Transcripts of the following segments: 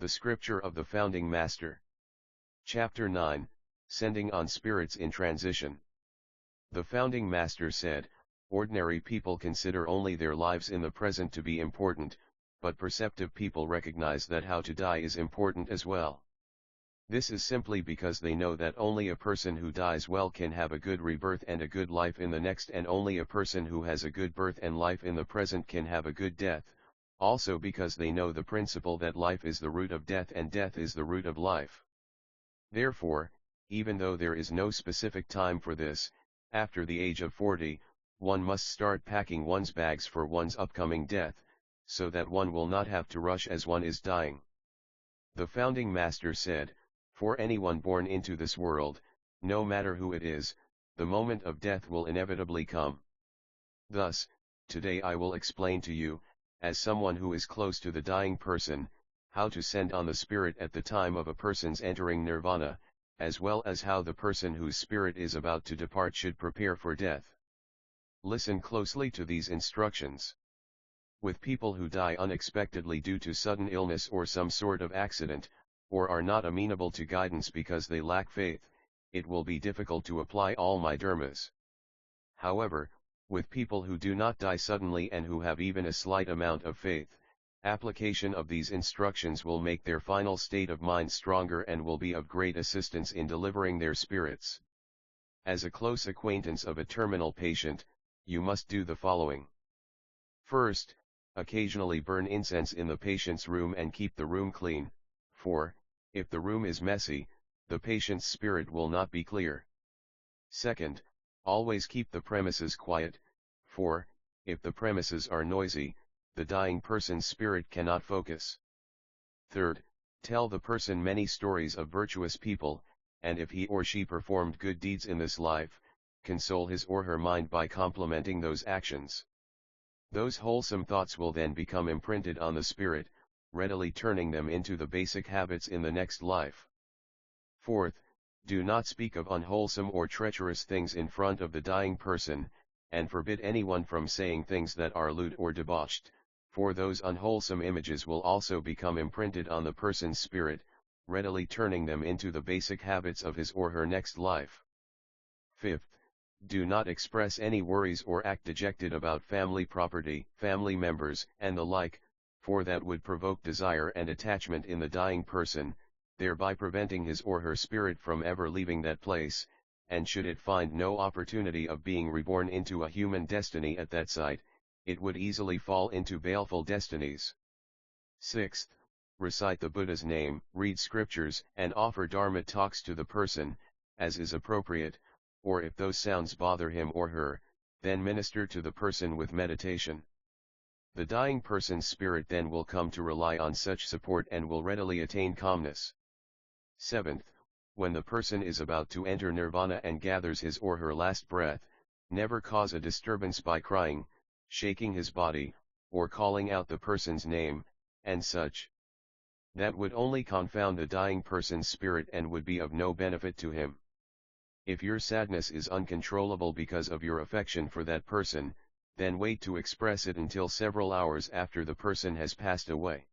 The Scripture of the Founding Master. Chapter 9, Sending on Spirits in Transition. The Founding Master said, ordinary people consider only their lives in the present to be important, but perceptive people recognize that how to die is important as well. This is simply because they know that only a person who dies well can have a good rebirth and a good life in the next, and only a person who has a good birth and life in the present can have a good death, also because they know the principle that life is the root of death and death is the root of life. Therefore, even though there is no specific time for this, after the age of 40, one must start packing one's bags for one's upcoming death, so that one will not have to rush as one is dying. The Founding Master said, for anyone born into this world, no matter who it is, the moment of death will inevitably come. Thus, today I will explain to you, as someone who is close to the dying person, how to send on the spirit at the time of a person's entering nirvana, as well as how the person whose spirit is about to depart should prepare for death. Listen closely to these instructions. With people who die unexpectedly due to sudden illness or some sort of accident, or are not amenable to guidance because they lack faith, it will be difficult to apply all my dharmas. However, with people who do not die suddenly and who have even a slight amount of faith, application of these instructions will make their final state of mind stronger and will be of great assistance in delivering their spirits. As a close acquaintance of a terminal patient, you must do the following. First, occasionally burn incense in the patient's room and keep the room clean, for, if the room is messy, the patient's spirit will not be clear. Second, always keep the premises quiet, for, if the premises are noisy, the dying person's spirit cannot focus. Third, tell the person many stories of virtuous people, and if he or she performed good deeds in this life, console his or her mind by complimenting those actions. Those wholesome thoughts will then become imprinted on the spirit, readily turning them into the basic habits in the next life. Fourth, do not speak of unwholesome or treacherous things in front of the dying person, and forbid anyone from saying things that are lewd or debauched, for those unwholesome images will also become imprinted on the person's spirit, readily turning them into the basic habits of his or her next life. Fifth, do not express any worries or act dejected about family property, family members, and the like, for that would provoke desire and attachment in the dying person, thereby preventing his or her spirit from ever leaving that place, and should it find no opportunity of being reborn into a human destiny at that site, it would easily fall into baleful destinies. Sixth, recite the Buddha's name, read scriptures, and offer dharma talks to the person, as is appropriate, or if those sounds bother him or her, then minister to the person with meditation. The dying person's spirit then will come to rely on such support and will readily attain calmness. Seventh, when the person is about to enter nirvana and gathers his or her last breath, never cause a disturbance by crying, shaking his body, or calling out the person's name, and such. That would only confound the dying person's spirit and would be of no benefit to him. If your sadness is uncontrollable because of your affection for that person, then wait to express it until several hours after the person has passed away.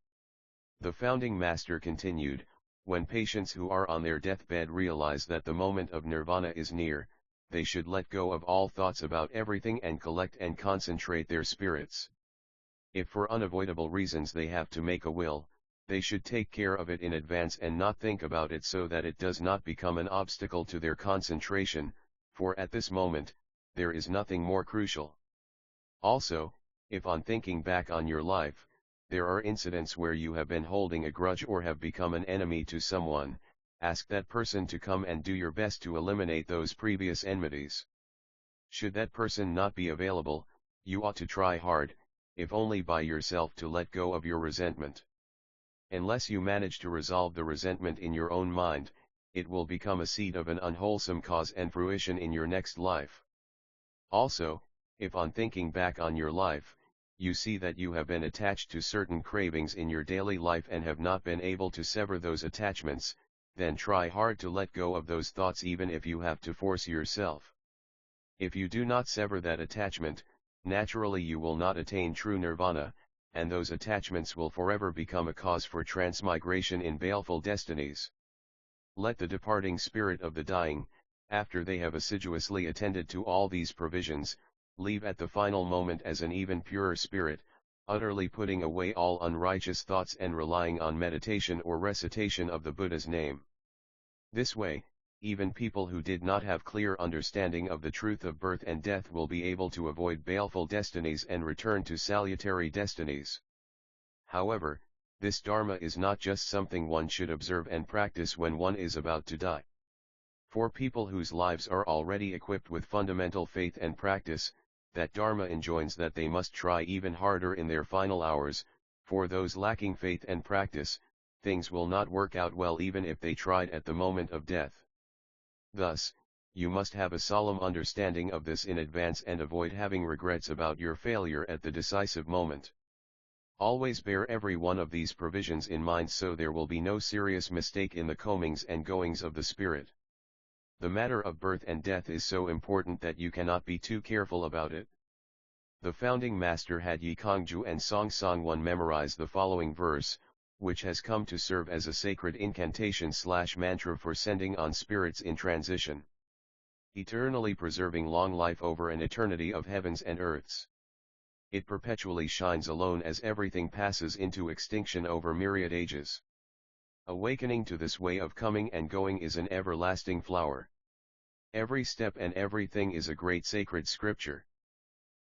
The Founding Master continued, when patients who are on their deathbed realize that the moment of nirvana is near, they should let go of all thoughts about everything and collect and concentrate their spirits. If for unavoidable reasons they have to make a will, they should take care of it in advance and not think about it so that it does not become an obstacle to their concentration, for at this moment, there is nothing more crucial. Also, if on thinking back on your life, there are incidents where you have been holding a grudge or have become an enemy to someone, ask that person to come and do your best to eliminate those previous enmities. Should that person not be available, you ought to try hard, if only by yourself, to let go of your resentment. Unless you manage to resolve the resentment in your own mind, it will become a seed of an unwholesome cause and fruition in your next life. Also, if on thinking back on your life, you see that you have been attached to certain cravings in your daily life and have not been able to sever those attachments, then try hard to let go of those thoughts even if you have to force yourself. If you do not sever that attachment, naturally you will not attain true nirvana, and those attachments will forever become a cause for transmigration in baleful destinies. Let the departing spirit of the dying, after they have assiduously attended to all these provisions, leave at the final moment as an even purer spirit, utterly putting away all unrighteous thoughts and relying on meditation or recitation of the Buddha's name. This way, even people who did not have clear understanding of the truth of birth and death will be able to avoid baleful destinies and return to salutary destinies. However, this Dharma is not just something one should observe and practice when one is about to die. For people whose lives are already equipped with fundamental faith and practice, that Dharma enjoins that they must try even harder in their final hours. For those lacking faith and practice, things will not work out well even if they tried at the moment of death. Thus, you must have a solemn understanding of this in advance and avoid having regrets about your failure at the decisive moment. Always bear every one of these provisions in mind so there will be no serious mistake in the comings and goings of the spirit. The matter of birth and death is so important that you cannot be too careful about it. The founding master had Yi Kongju and Song Songwon memorize the following verse, which has come to serve as a sacred incantation/mantra for sending on spirits in transition. Eternally preserving long life over an eternity of heavens and earths. It perpetually shines alone as everything passes into extinction over myriad ages. Awakening to this way of coming and going is an everlasting flower. Every step and everything is a great sacred scripture.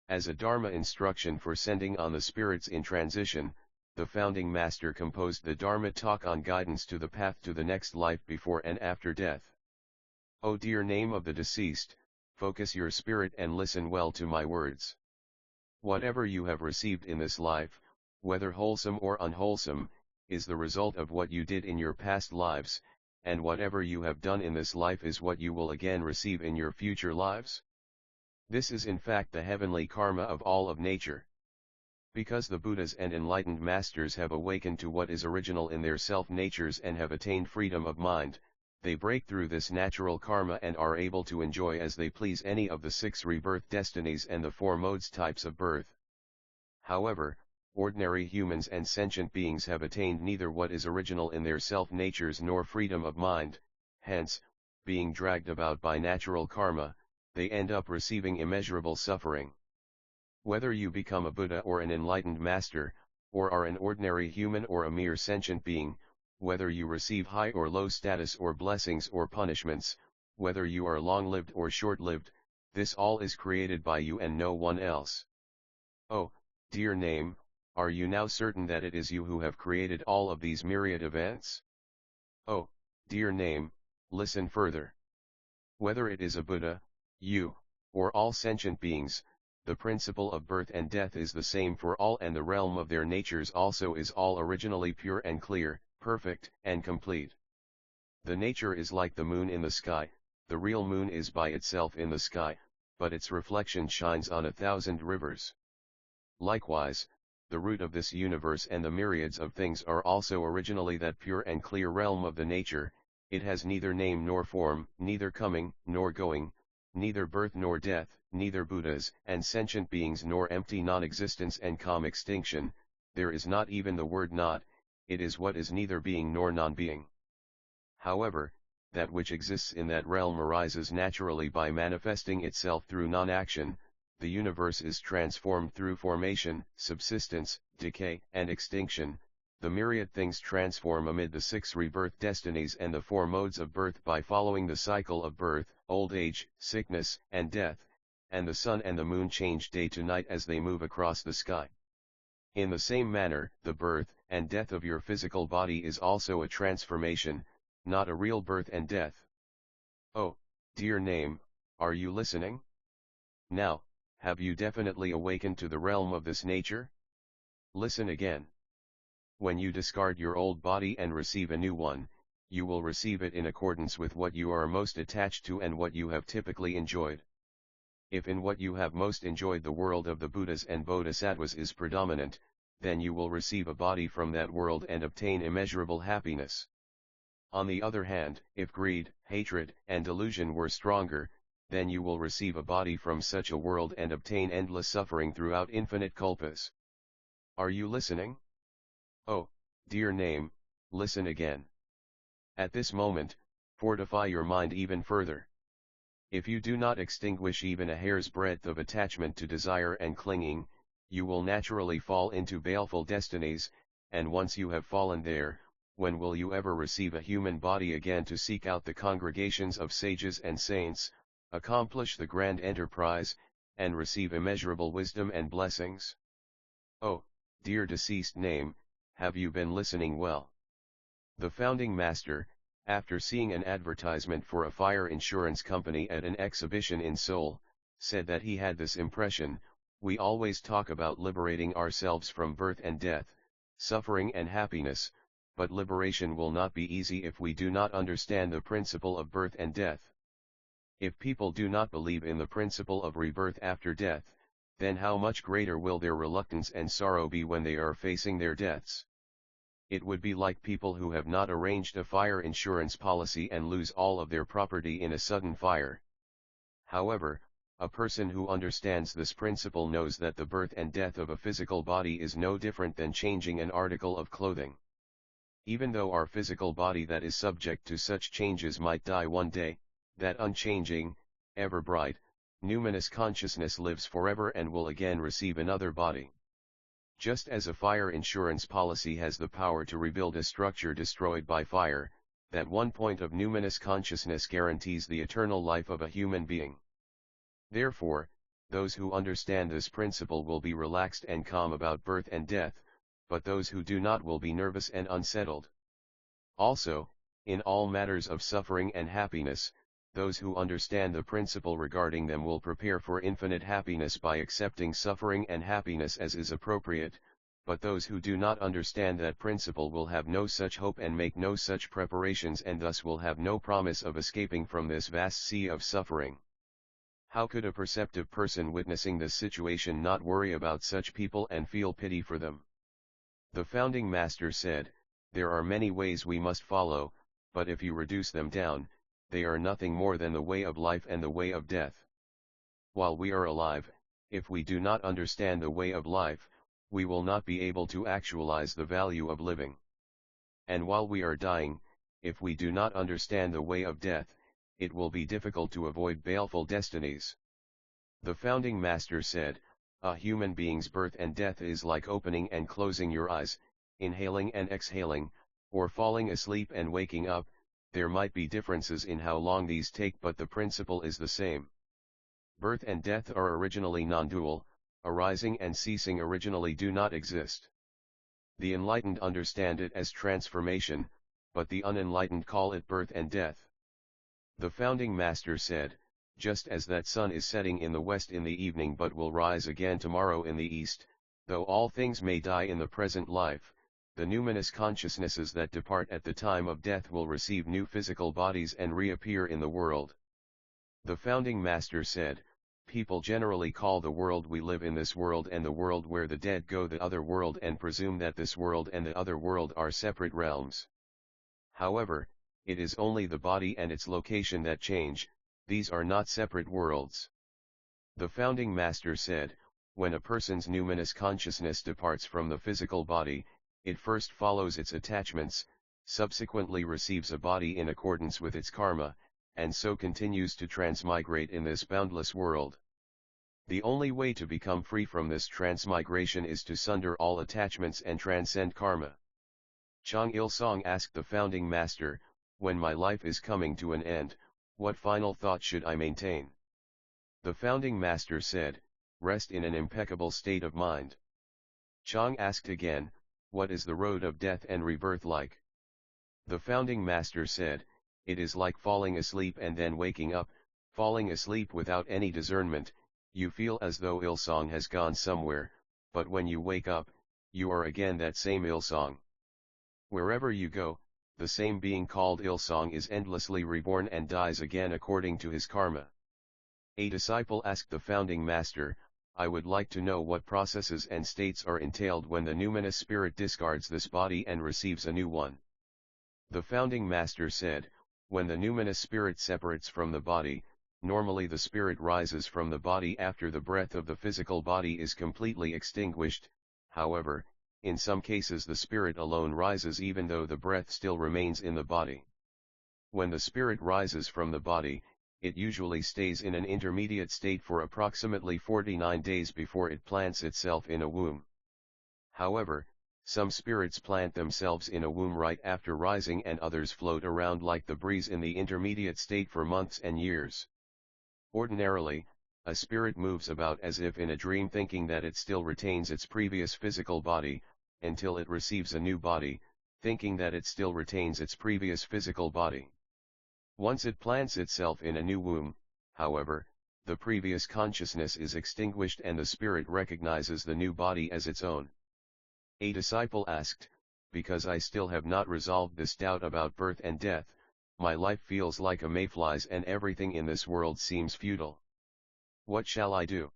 As a Dharma instruction for sending on the spirits in transition, the founding master composed the Dharma talk on guidance to the path to the next life before and after death. O dear name of the deceased, focus your spirit and listen well to my words. Whatever you have received in this life, whether wholesome or unwholesome, is the result of what you did in your past lives, and whatever you have done in this life is what you will again receive in your future lives. This is in fact the heavenly karma of all of nature. Because the Buddhas and enlightened masters have awakened to what is original in their self-natures and have attained freedom of mind, they break through this natural karma and are able to enjoy as they please any of the 6 rebirth destinies and the 4 modes types of birth. However, ordinary humans and sentient beings have attained neither what is original in their self-natures nor freedom of mind, hence, being dragged about by natural karma, they end up receiving immeasurable suffering. Whether you become a Buddha or an enlightened master, or are an ordinary human or a mere sentient being, whether you receive high or low status or blessings or punishments, whether you are long-lived or short-lived, this all is created by you and no one else. Oh, dear name, are you now certain that it is you who have created all of these myriad events? Oh, dear name, listen further. Whether it is a Buddha, you, or all sentient beings, the principle of birth and death is the same for all, and the realm of their natures also is all originally pure and clear, perfect and complete. The nature is like the moon in the sky. The real moon is by itself in the sky, but its reflection shines on 1,000 rivers. Likewise, the root of this universe and the myriads of things are also originally that pure and clear realm of the nature. It has neither name nor form, neither coming nor going, neither birth nor death, neither Buddhas and sentient beings nor empty non-existence and calm extinction. There is not even the word not. It is what is neither being nor non-being. However, that which exists in that realm arises naturally by manifesting itself through non-action. The universe is transformed through formation, subsistence, decay, and extinction. The myriad things transform amid the 6 rebirth destinies and the 4 modes of birth by following the cycle of birth, old age, sickness, and death, and the sun and the moon change day to night as they move across the sky. In the same manner, the birth and death of your physical body is also a transformation, not a real birth and death. Oh, dear name, are you listening? Now, have you definitely awakened to the realm of this nature? Listen again. When you discard your old body and receive a new one, you will receive it in accordance with what you are most attached to and what you have typically enjoyed. If in what you have most enjoyed the world of the Buddhas and Bodhisattvas is predominant, then you will receive a body from that world and obtain immeasurable happiness. On the other hand, if greed, hatred, and delusion were stronger, then you will receive a body from such a world and obtain endless suffering throughout infinite kalpas. Are you listening? Oh, dear name, listen again. At this moment, fortify your mind even further. If you do not extinguish even a hair's breadth of attachment to desire and clinging, you will naturally fall into baleful destinies, and once you have fallen there, when will you ever receive a human body again to seek out the congregations of sages and saints, accomplish the grand enterprise, and receive immeasurable wisdom and blessings? Oh, dear deceased name, have you been listening well? The founding master, after seeing an advertisement for a fire insurance company at an exhibition in Seoul, said that he had this impression: we always talk about liberating ourselves from birth and death, suffering and happiness, but liberation will not be easy if we do not understand the principle of birth and death. If people do not believe in the principle of rebirth after death, then how much greater will their reluctance and sorrow be when they are facing their deaths? It would be like people who have not arranged a fire insurance policy and lose all of their property in a sudden fire. However, a person who understands this principle knows that the birth and death of a physical body is no different than changing an article of clothing. Even though our physical body that is subject to such changes might die one day, that unchanging, ever bright, numinous consciousness lives forever and will again receive another body. Just as a fire insurance policy has the power to rebuild a structure destroyed by fire, that one point of numinous consciousness guarantees the eternal life of a human being. Therefore, those who understand this principle will be relaxed and calm about birth and death, but those who do not will be nervous and unsettled. Also, in all matters of suffering and happiness, those who understand the principle regarding them will prepare for infinite happiness by accepting suffering and happiness as is appropriate, but those who do not understand that principle will have no such hope and make no such preparations and thus will have no promise of escaping from this vast sea of suffering. How could a perceptive person witnessing this situation not worry about such people and feel pity for them? The founding master said, there are many ways we must follow, but if you reduce them down, they are nothing more than the way of life and the way of death. While we are alive, if we do not understand the way of life, we will not be able to actualize the value of living. And while we are dying, if we do not understand the way of death, it will be difficult to avoid baleful destinies. The founding master said, a human being's birth and death is like opening and closing your eyes, inhaling and exhaling, or falling asleep and waking up. There might be differences in how long these take, but the principle is the same. Birth and death are originally non-dual, arising and ceasing originally do not exist. The enlightened understand it as transformation, but the unenlightened call it birth and death. The founding master said, just as that sun is setting in the west in the evening but will rise again tomorrow in the east, though all things may die in the present life, the numinous consciousnesses that depart at the time of death will receive new physical bodies and reappear in the world. The founding master said, people generally call the world we live in this world and the world where the dead go the other world and presume that this world and the other world are separate realms. However, it is only the body and its location that change, these are not separate worlds. The founding master said, when a person's numinous consciousness departs from the physical body, it first follows its attachments, subsequently receives a body in accordance with its karma, and so continues to transmigrate in this boundless world. The only way to become free from this transmigration is to sunder all attachments and transcend karma. Chang Il-sung asked the founding master, when my life is coming to an end, what final thought should I maintain? The founding master said, rest in an impeccable state of mind. Chang asked again, what is the road of death and rebirth like? The founding master said, it is like falling asleep and then waking up, falling asleep without any discernment. You feel as though Il-sung has gone somewhere, but when you wake up, you are again that same Il-sung. Wherever you go, the same being called Il-sung is endlessly reborn and dies again according to his karma. A disciple asked the founding master, I would like to know what processes and states are entailed when the numinous spirit discards this body and receives a new one. The founding master said, when the numinous spirit separates from the body, normally the spirit rises from the body after the breath of the physical body is completely extinguished. However, in some cases the spirit alone rises even though the breath still remains in the body. When the spirit rises from the body, it usually stays in an intermediate state for approximately 49 days before it plants itself in a womb. However, some spirits plant themselves in a womb right after rising and others float around like the breeze in the intermediate state for months and years. Ordinarily, a spirit moves about as if in a dream thinking that it still retains its previous physical body, until it receives a new body, thinking that it still retains its previous physical body. Once it plants itself in a new womb, however, the previous consciousness is extinguished and the spirit recognizes the new body as its own. A disciple asked, "Because I still have not resolved this doubt about birth and death, my life feels like a mayfly's and everything in this world seems futile. What shall I do?"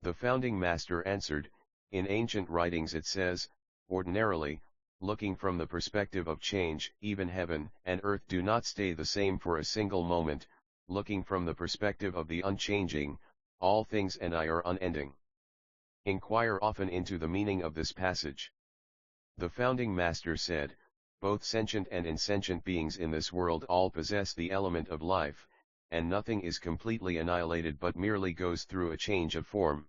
The founding master answered, "In ancient writings it says, ordinarily, looking from the perspective of change, even heaven and earth do not stay the same for a single moment, looking from the perspective of the unchanging, all things and I are unending. Inquire often into the meaning of this passage." The founding master said, "Both sentient and insentient beings in this world all possess the element of life, and nothing is completely annihilated but merely goes through a change of form.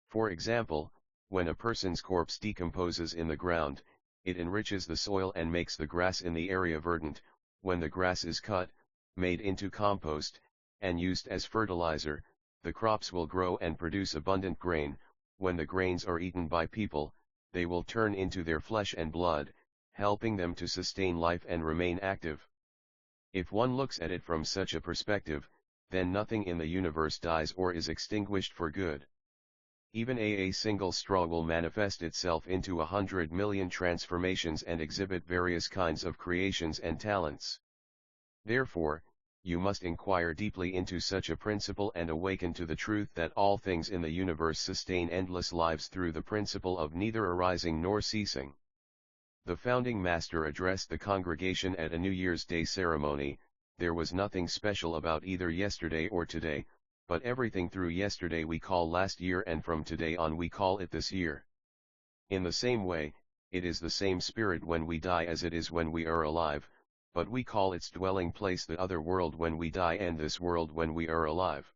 For example, when a person's corpse decomposes in the ground, it enriches the soil and makes the grass in the area verdant. When the grass is cut, made into compost, and used as fertilizer, the crops will grow and produce abundant grain. When the grains are eaten by people, they will turn into their flesh and blood, helping them to sustain life and remain active. If one looks at it from such a perspective, then nothing in the universe dies or is extinguished for good. Even a single straw will manifest itself into 100 million transformations and exhibit various kinds of creations and talents. Therefore, you must inquire deeply into such a principle and awaken to the truth that all things in the universe sustain endless lives through the principle of neither arising nor ceasing." The founding master addressed the congregation at a New Year's Day ceremony. "There was nothing special about either yesterday or today, but everything through yesterday we call last year and from today on we call it this year. In the same way, it is the same spirit when we die as it is when we are alive, but we call its dwelling place the other world when we die and this world when we are alive.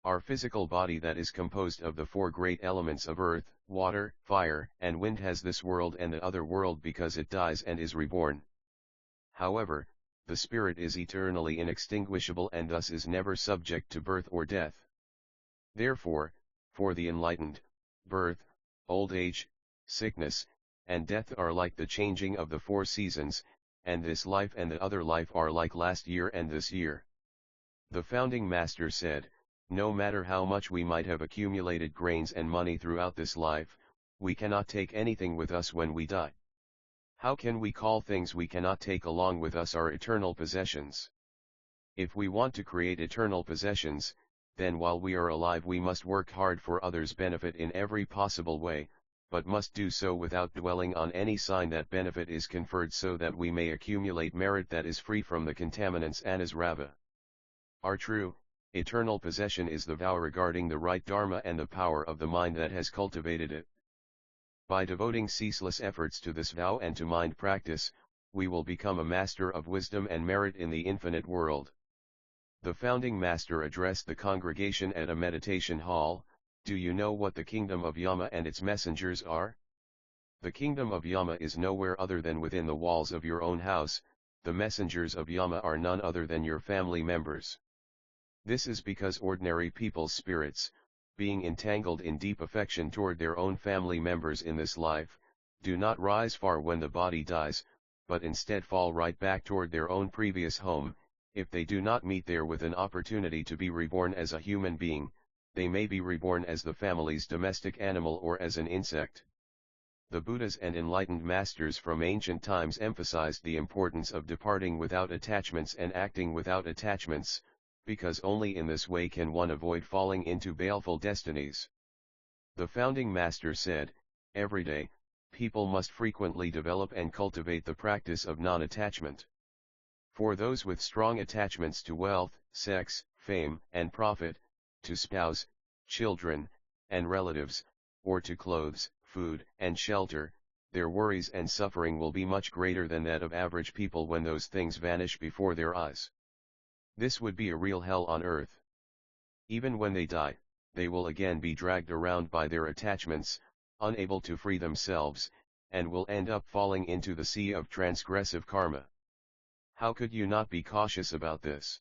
Our physical body that is composed of the four great elements of earth, water, fire, and wind has this world and the other world because it dies and is reborn. However, the spirit is eternally inextinguishable and thus is never subject to birth or death. Therefore, for the enlightened, birth, old age, sickness, and death are like the changing of the four seasons, and this life and the other life are like last year and this year." The founding master said, "No matter how much we might have accumulated grains and money throughout this life, we cannot take anything with us when we die. How can we call things we cannot take along with us our eternal possessions? If we want to create eternal possessions, then while we are alive we must work hard for others' benefit in every possible way, but must do so without dwelling on any sign that benefit is conferred so that we may accumulate merit that is free from the contaminants anasrava. Our true, eternal possession is the vow regarding the right dharma and the power of the mind that has cultivated it. By devoting ceaseless efforts to this vow and to mind practice, we will become a master of wisdom and merit in the infinite world." The founding master addressed the congregation at a meditation hall. "Do you know what the kingdom of Yama and its messengers are? The kingdom of Yama is nowhere other than within the walls of your own house. The messengers of Yama are none other than your family members. This is because ordinary people's spirits, being entangled in deep affection toward their own family members in this life, do not rise far when the body dies, but instead fall right back toward their own previous home. If they do not meet there with an opportunity to be reborn as a human being, they may be reborn as the family's domestic animal or as an insect." The Buddhas and enlightened masters from ancient times emphasized the importance of departing without attachments and acting without attachments, because only in this way can one avoid falling into baleful destinies. The founding master said, "Every day, people must frequently develop and cultivate the practice of non-attachment. For those with strong attachments to wealth, sex, fame, and profit, to spouse, children, and relatives, or to clothes, food and shelter, their worries and suffering will be much greater than that of average people when those things vanish before their eyes. This would be a real hell on earth. Even when they die, they will again be dragged around by their attachments, unable to free themselves, and will end up falling into the sea of transgressive karma. How could you not be cautious about this?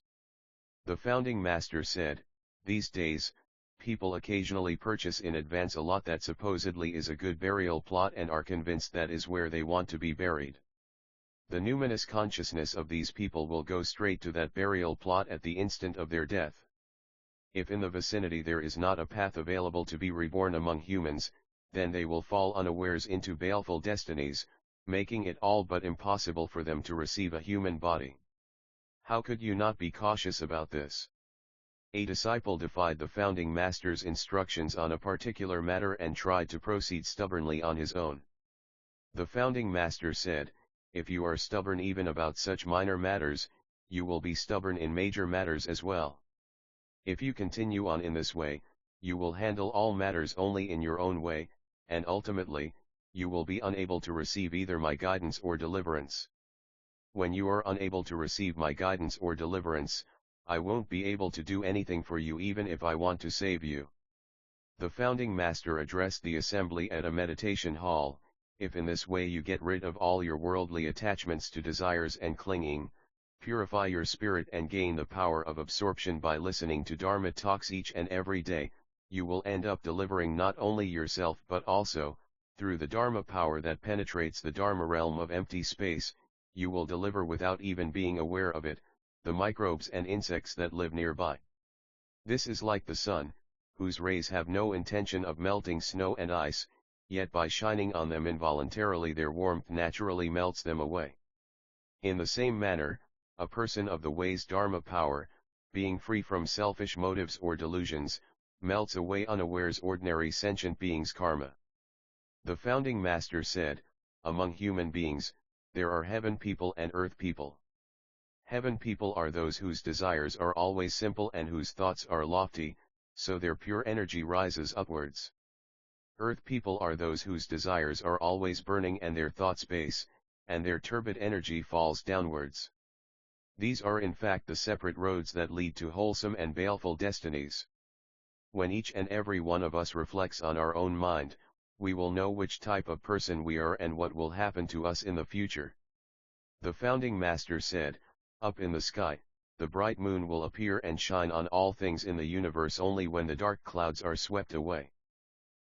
The founding master said, these days, people occasionally purchase in advance a lot that supposedly is a good burial plot and are convinced that is where they want to be buried. The numinous consciousness of these people will go straight to that burial plot at the instant of their death. If in the vicinity there is not a path available to be reborn among humans, then they will fall unawares into baleful destinies, making it all but impossible for them to receive a human body. How could you not be cautious about this? A disciple defied the founding master's instructions on a particular matter and tried to proceed stubbornly on his own. The founding master said, if you are stubborn even about such minor matters, you will be stubborn in major matters as well. If you continue on in this way, you will handle all matters only in your own way, and ultimately, you will be unable to receive either my guidance or deliverance. When you are unable to receive my guidance or deliverance, I won't be able to do anything for you even if I want to save you. The founding master addressed the assembly at a meditation hall, if in this way you get rid of all your worldly attachments to desires and clinging, purify your spirit and gain the power of absorption by listening to Dharma talks each and every day, you will end up delivering not only yourself but also, through the Dharma power that penetrates the Dharma realm of empty space, you will deliver without even being aware of it, the microbes and insects that live nearby. This is like the sun, whose rays have no intention of melting snow and ice, yet by shining on them involuntarily their warmth naturally melts them away. In the same manner, a person of the way's Dharma power, being free from selfish motives or delusions, melts away unawares ordinary sentient beings' karma. The founding master said, among human beings, there are heaven people and earth people. Heaven people are those whose desires are always simple and whose thoughts are lofty, so their pure energy rises upwards. Earth people are those whose desires are always burning and their thoughts base, and their turbid energy falls downwards. These are in fact the separate roads that lead to wholesome and baleful destinies. When each and every one of us reflects on our own mind, we will know which type of person we are and what will happen to us in the future. The founding master said, up in the sky, the bright moon will appear and shine on all things in the universe only when the dark clouds are swept away.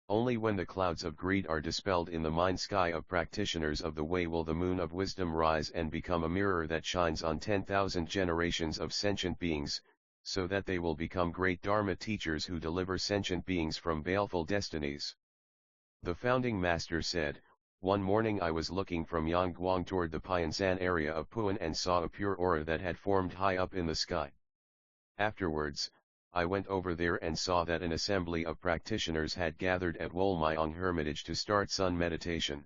Only when the clouds of greed are dispelled in the mind sky of practitioners of the way will the moon of wisdom rise and become a mirror that shines on 10,000 generations of sentient beings, so that they will become great Dharma teachers who deliver sentient beings from baleful destinies. The founding master said, one morning I was looking from Yangguang toward the Piansan area of Puan and saw a pure aura that had formed high up in the sky. Afterwards, I went over there and saw that an assembly of practitioners had gathered at Wolmyong Hermitage to start sun meditation.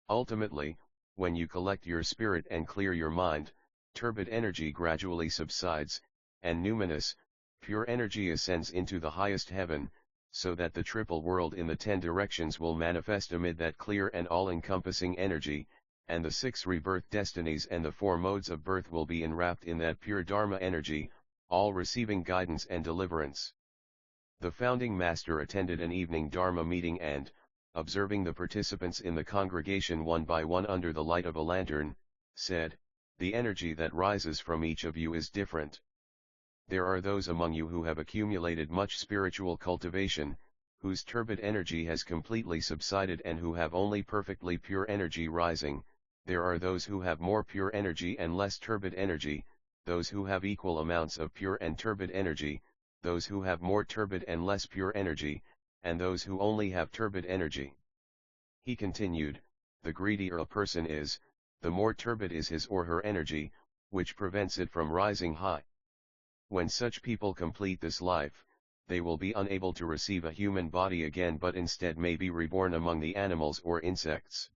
Ultimately, when you collect your spirit and clear your mind, turbid energy gradually subsides, and numinous, pure energy ascends into the highest heaven, so that the triple world in the 10 directions will manifest amid that clear and all-encompassing energy, and the 6 rebirth destinies and the 4 modes of birth will be enwrapped in that pure Dharma energy, all receiving guidance and deliverance. The founding master attended an evening Dharma meeting and, observing the participants in the congregation one by one under the light of a lantern, said, the energy that rises from each of you is different. There are those among you who have accumulated much spiritual cultivation, whose turbid energy has completely subsided and who have only perfectly pure energy rising. There are those who have more pure energy and less turbid energy, those who have equal amounts of pure and turbid energy, those who have more turbid and less pure energy, and those who only have turbid energy. He continued, the greedier a person is, the more turbid is his or her energy, which prevents it from rising high. When such people complete this life, they will be unable to receive a human body again but instead may be reborn among the animals or insects.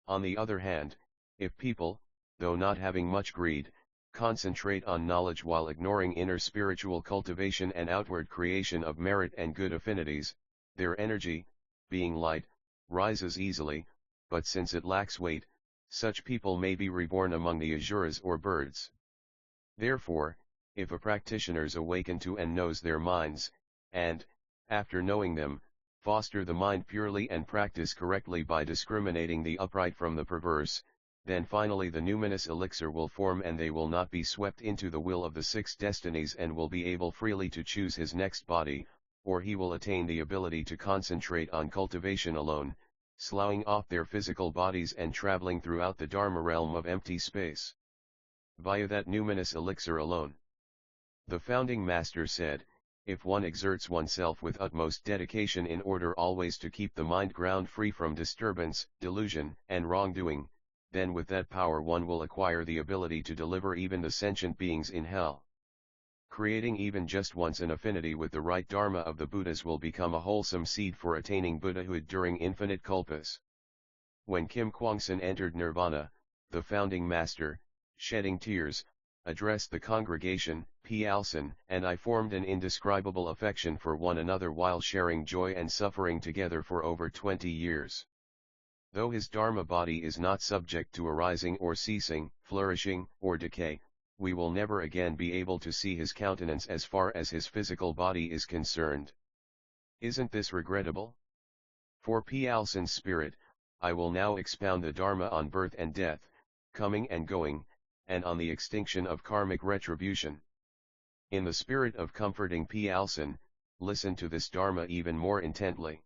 On the other hand, if people, though not having much greed, concentrate on knowledge while ignoring inner spiritual cultivation and outward creation of merit and good affinities, their energy, being light, rises easily, but since it lacks weight, such people may be reborn among the asuras or birds. Therefore, if a practitioners awaken to and knows their minds, and, after knowing them, foster the mind purely and practice correctly by discriminating the upright from the perverse, then finally the numinous elixir will form and they will not be swept into the will of the six destinies and will be able freely to choose his next body, or he will attain the ability to concentrate on cultivation alone, sloughing off their physical bodies and traveling throughout the Dharma realm of empty space. Via that numinous elixir alone. The founding master said, if one exerts oneself with utmost dedication in order always to keep the mind ground free from disturbance, delusion, and wrongdoing, then with that power one will acquire the ability to deliver even the sentient beings in hell. Creating even just once an affinity with the right Dharma of the Buddhas will become a wholesome seed for attaining Buddhahood during infinite kalpas. When Kim Kwangson entered Nirvana, the founding master, shedding tears, addressed the congregation, Pialson and I formed an indescribable affection for one another while sharing joy and suffering together for over 20 years. Though his Dharma body is not subject to arising or ceasing, flourishing, or decay, we will never again be able to see his countenance as far as his physical body is concerned. Isn't this regrettable? For Pialson's spirit, I will now expound the Dharma on birth and death, coming and going, and on the extinction of karmic retribution. In the spirit of comforting Pialson, listen to this Dharma even more intently.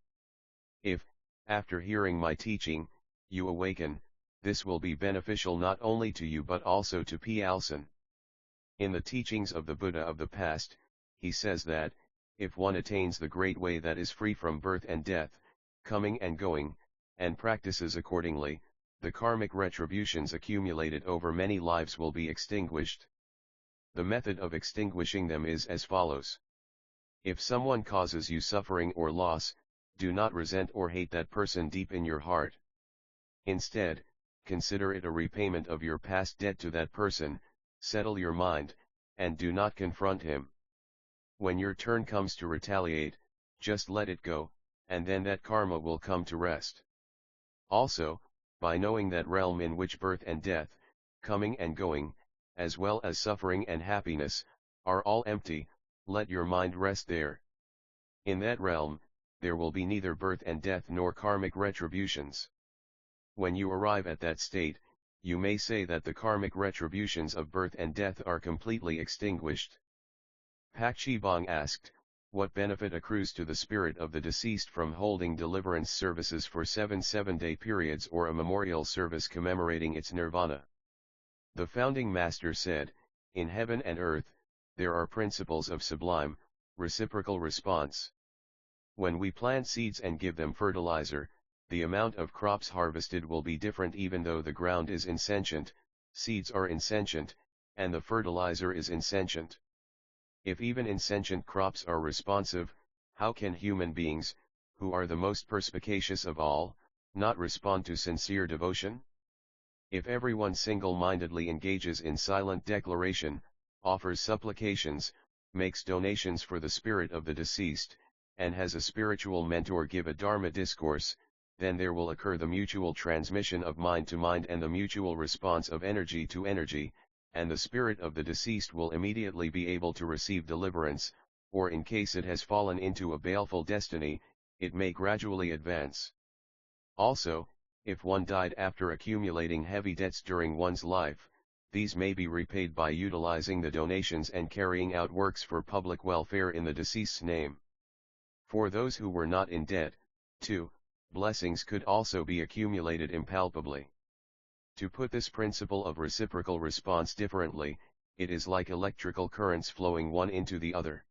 If, after hearing my teaching, you awaken, this will be beneficial not only to you but also to Pialson. In the teachings of the Buddha of the past, he says that, if one attains the great way that is free from birth and death, coming and going, and practices accordingly, the karmic retributions accumulated over many lives will be extinguished. The method of extinguishing them is as follows. If someone causes you suffering or loss, do not resent or hate that person deep in your heart. Instead, consider it a repayment of your past debt to that person, settle your mind, and do not confront him. When your turn comes to retaliate, just let it go, and then that karma will come to rest. Also, by knowing that realm in which birth and death, coming and going, as well as suffering and happiness, are all empty, let your mind rest there. In that realm, there will be neither birth and death nor karmic retributions. When you arrive at that state, you may say that the karmic retributions of birth and death are completely extinguished. Pakchi Bong asked, what benefit accrues to the spirit of the deceased from holding deliverance services for 7 7-day periods or a memorial service commemorating its nirvana? The founding master said, in heaven and earth, there are principles of sublime, reciprocal response. When we plant seeds and give them fertilizer, the amount of crops harvested will be different even though the ground is insentient, seeds are insentient, and the fertilizer is insentient. If even insentient crops are responsive, how can human beings, who are the most perspicacious of all, not respond to sincere devotion? If everyone single-mindedly engages in silent declaration, offers supplications, makes donations for the spirit of the deceased, and has a spiritual mentor give a Dharma discourse, then there will occur the mutual transmission of mind to mind and the mutual response of energy to energy, and the spirit of the deceased will immediately be able to receive deliverance, or in case it has fallen into a baleful destiny, it may gradually advance. Also, if one died after accumulating heavy debts during one's life, these may be repaid by utilizing the donations and carrying out works for public welfare in the deceased's name. For those who were not in debt, too, blessings could also be accumulated impalpably. To put this principle of reciprocal response differently, it is like electrical currents flowing one into the other.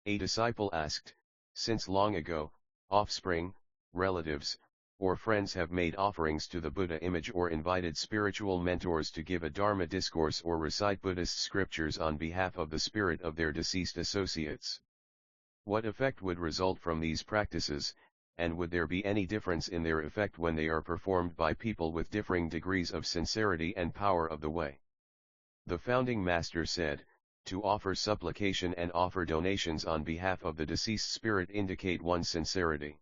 A disciple asked, since long ago, offspring, relatives, or friends have made offerings to the Buddha image or invited spiritual mentors to give a Dharma discourse or recite Buddhist scriptures on behalf of the spirit of their deceased associates. What effect would result from these practices, and would there be any difference in their effect when they are performed by people with differing degrees of sincerity and power of the way? The founding master said, to offer supplication and offer donations on behalf of the deceased spirit indicate one's sincerity.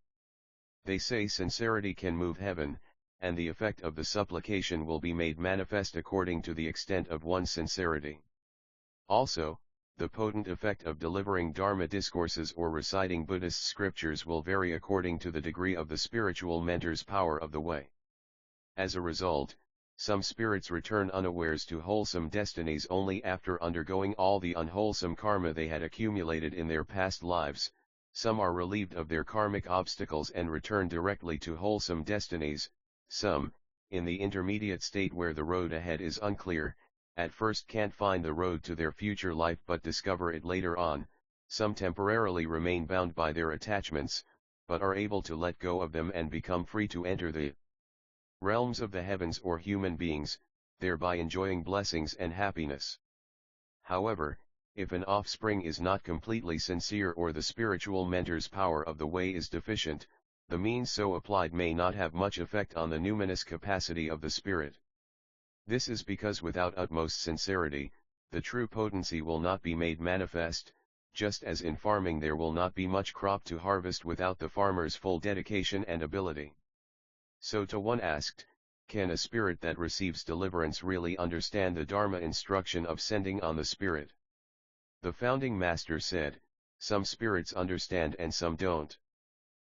They say sincerity can move heaven, and the effect of the supplication will be made manifest according to the extent of one's sincerity. Also, the potent effect of delivering Dharma discourses or reciting Buddhist scriptures will vary according to the degree of the spiritual mentor's power of the way. As a result, some spirits return unawares to wholesome destinies only after undergoing all the unwholesome karma they had accumulated in their past lives. Some are relieved of their karmic obstacles and return directly to wholesome destinies. Some, in the intermediate state where the road ahead is unclear, at first can't find the road to their future life but discover it later on. Some temporarily remain bound by their attachments, but are able to let go of them and become free to enter the realms of the heavens or human beings, thereby enjoying blessings and happiness. However, if an offspring is not completely sincere or the spiritual mentor's power of the way is deficient, the means so applied may not have much effect on the numinous capacity of the spirit. This is because without utmost sincerity, the true potency will not be made manifest, just as in farming there will not be much crop to harvest without the farmer's full dedication and ability. So one asked, can a spirit that receives deliverance really understand the Dharma instruction of sending on the spirit? The founding master said, some spirits understand and some don't.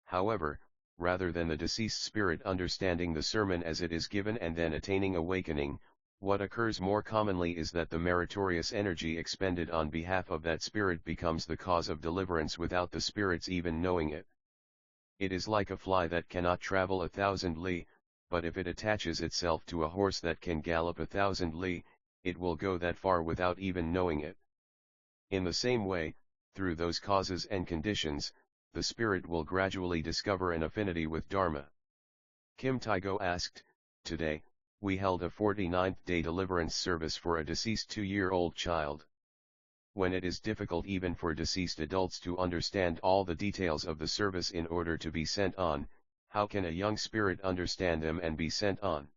However, rather than the deceased spirit understanding the sermon as it is given and then attaining awakening, what occurs more commonly is that the meritorious energy expended on behalf of that spirit becomes the cause of deliverance without the spirits even knowing it. It is like a fly that cannot travel 1,000 li, but if it attaches itself to a horse that can gallop 1,000 li, it will go that far without even knowing it. In the same way, through those causes and conditions, the spirit will gradually discover an affinity with Dharma. Kim Taigo asked, today, we held a 49th day deliverance service for a deceased 2-year-old child. When it is difficult even for deceased adults to understand all the details of the service in order to be sent on, how can a young spirit understand them and be sent on?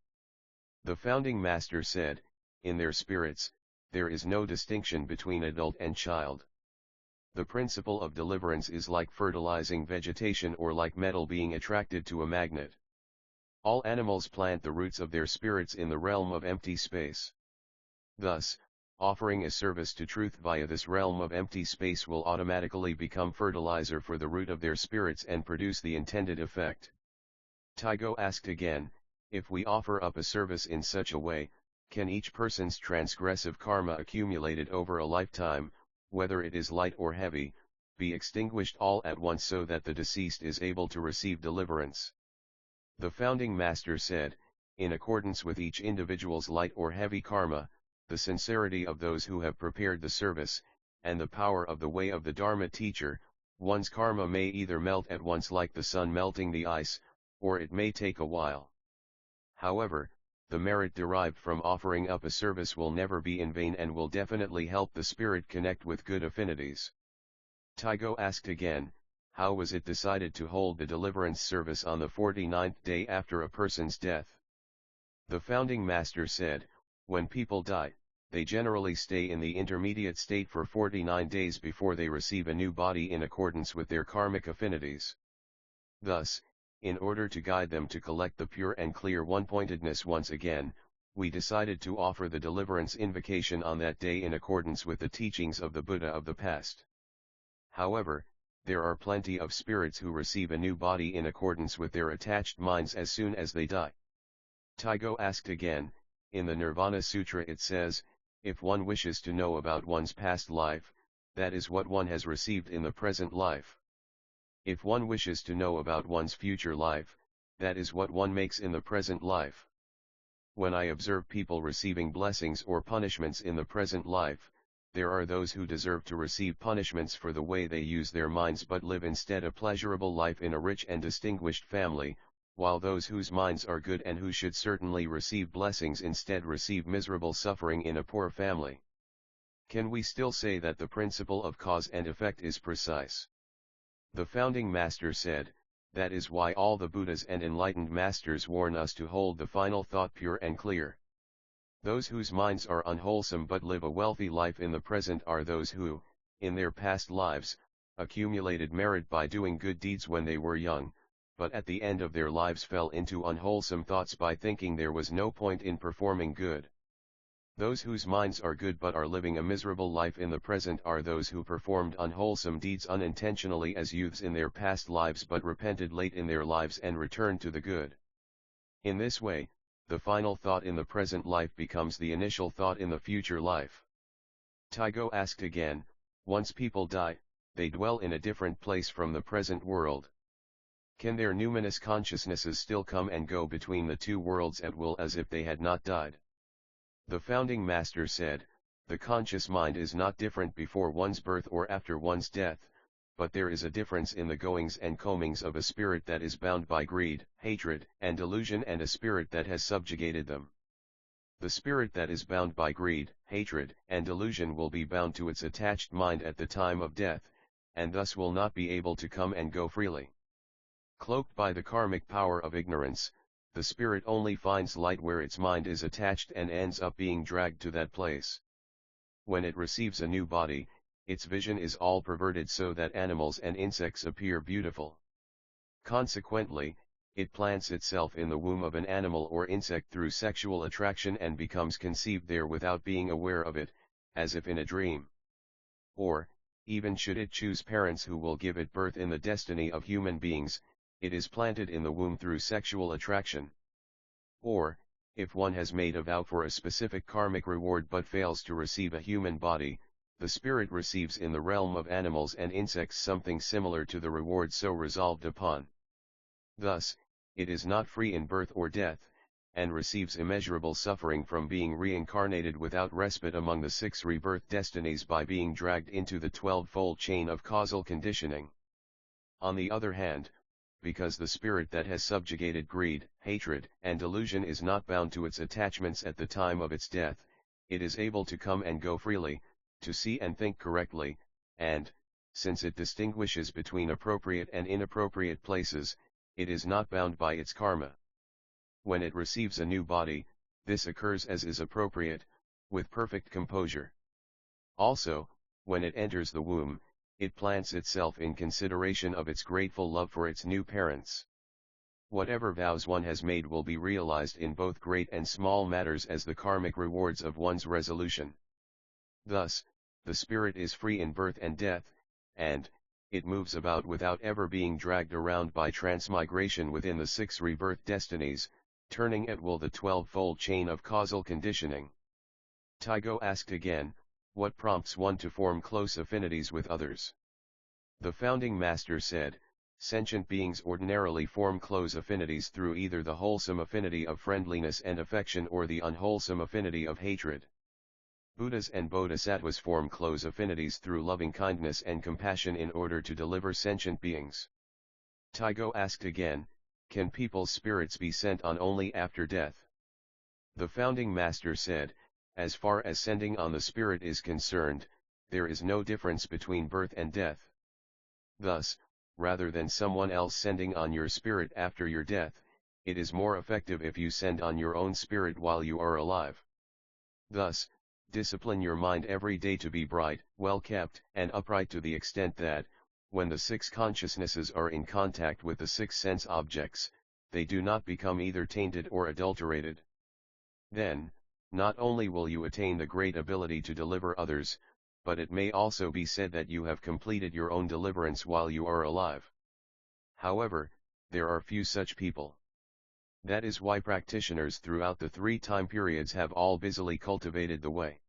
The founding master said, in their spirits, there is no distinction between adult and child. The principle of deliverance is like fertilizing vegetation or like metal being attracted to a magnet. All animals plant the roots of their spirits in the realm of empty space. Thus, offering a service to truth via this realm of empty space will automatically become fertilizer for the root of their spirits and produce the intended effect. Taigo asked again, if we offer up a service in such a way, can each person's transgressive karma accumulated over a lifetime, whether it is light or heavy, be extinguished all at once so that the deceased is able to receive deliverance? The founding master said, in accordance with each individual's light or heavy karma, the sincerity of those who have prepared the service, and the power of the way of the Dharma teacher, one's karma may either melt at once like the sun melting the ice, or it may take a while. However, the merit derived from offering up a service will never be in vain and will definitely help the spirit connect with good affinities. Taigo asked again, how was it decided to hold the deliverance service on the 49th day after a person's death? The founding master said, when people die, they generally stay in the intermediate state for 49 days before they receive a new body in accordance with their karmic affinities. Thus, in order to guide them to collect the pure and clear one-pointedness once again, we decided to offer the deliverance invocation on that day in accordance with the teachings of the Buddha of the past. However, there are plenty of spirits who receive a new body in accordance with their attached minds as soon as they die. Taigo asked again, in the Nirvana Sutra it says, if one wishes to know about one's past life, that is what one has received in the present life. If one wishes to know about one's future life, that is what one makes in the present life. When I observe people receiving blessings or punishments in the present life, there are those who deserve to receive punishments for the way they use their minds but live instead a pleasurable life in a rich and distinguished family, while those whose minds are good and who should certainly receive blessings instead receive miserable suffering in a poor family. Can we still say that the principle of cause and effect is precise? The founding master said, that is why all the Buddhas and enlightened masters warn us to hold the final thought pure and clear. Those whose minds are unwholesome but live a wealthy life in the present are those who, in their past lives, accumulated merit by doing good deeds when they were young, but at the end of their lives fell into unwholesome thoughts by thinking there was no point in performing good. Those whose minds are good but are living a miserable life in the present are those who performed unwholesome deeds unintentionally as youths in their past lives but repented late in their lives and returned to the good. In this way, the final thought in the present life becomes the initial thought in the future life. Tycho asked again, once people die, they dwell in a different place from the present world. Can their numinous consciousnesses still come and go between the two worlds at will as if they had not died? The founding master said, the conscious mind is not different before one's birth or after one's death, but there is a difference in the goings and comings of a spirit that is bound by greed, hatred, and delusion and a spirit that has subjugated them. The spirit that is bound by greed, hatred, and delusion will be bound to its attached mind at the time of death, and thus will not be able to come and go freely. Cloaked by the karmic power of ignorance, the spirit only finds light where its mind is attached and ends up being dragged to that place. When it receives a new body, its vision is all perverted so that animals and insects appear beautiful. Consequently, it plants itself in the womb of an animal or insect through sexual attraction and becomes conceived there without being aware of it, as if in a dream. Or, even should it choose parents who will give it birth in the destiny of human beings, it is planted in the womb through sexual attraction. Or, if one has made a vow for a specific karmic reward but fails to receive a human body, the spirit receives in the realm of animals and insects something similar to the reward so resolved upon. Thus, it is not free in birth or death, and receives immeasurable suffering from being reincarnated without respite among the 6 rebirth destinies by being dragged into the 12-fold chain of causal conditioning. On the other hand, because the spirit that has subjugated greed, hatred, and delusion is not bound to its attachments at the time of its death, it is able to come and go freely, to see and think correctly, and, since it distinguishes between appropriate and inappropriate places, it is not bound by its karma. When it receives a new body, this occurs as is appropriate, with perfect composure. Also, when it enters the womb, it plants itself in consideration of its grateful love for its new parents. Whatever vows one has made will be realized in both great and small matters as the karmic rewards of one's resolution. Thus, the spirit is free in birth and death, and it moves about without ever being dragged around by transmigration within the 6 rebirth destinies, turning at will the 12-fold chain of causal conditioning. Tycho asked again, what prompts one to form close affinities with others? The founding master said, sentient beings ordinarily form close affinities through either the wholesome affinity of friendliness and affection or the unwholesome affinity of hatred. Buddhas and bodhisattvas form close affinities through loving kindness and compassion in order to deliver sentient beings. Tycho asked again, can people's spirits be sent on only after death? The founding master said, as far as sending on the spirit is concerned, there is no difference between birth and death. Thus, rather than someone else sending on your spirit after your death, it is more effective if you send on your own spirit while you are alive. Thus, discipline your mind every day to be bright, well-kept, and upright to the extent that, when the 6 consciousnesses are in contact with the 6 sense objects, they do not become either tainted or adulterated. Then, not only will you attain the great ability to deliver others, but it may also be said that you have completed your own deliverance while you are alive. However, there are few such people. That is why practitioners throughout the 3 time periods have all busily cultivated the way.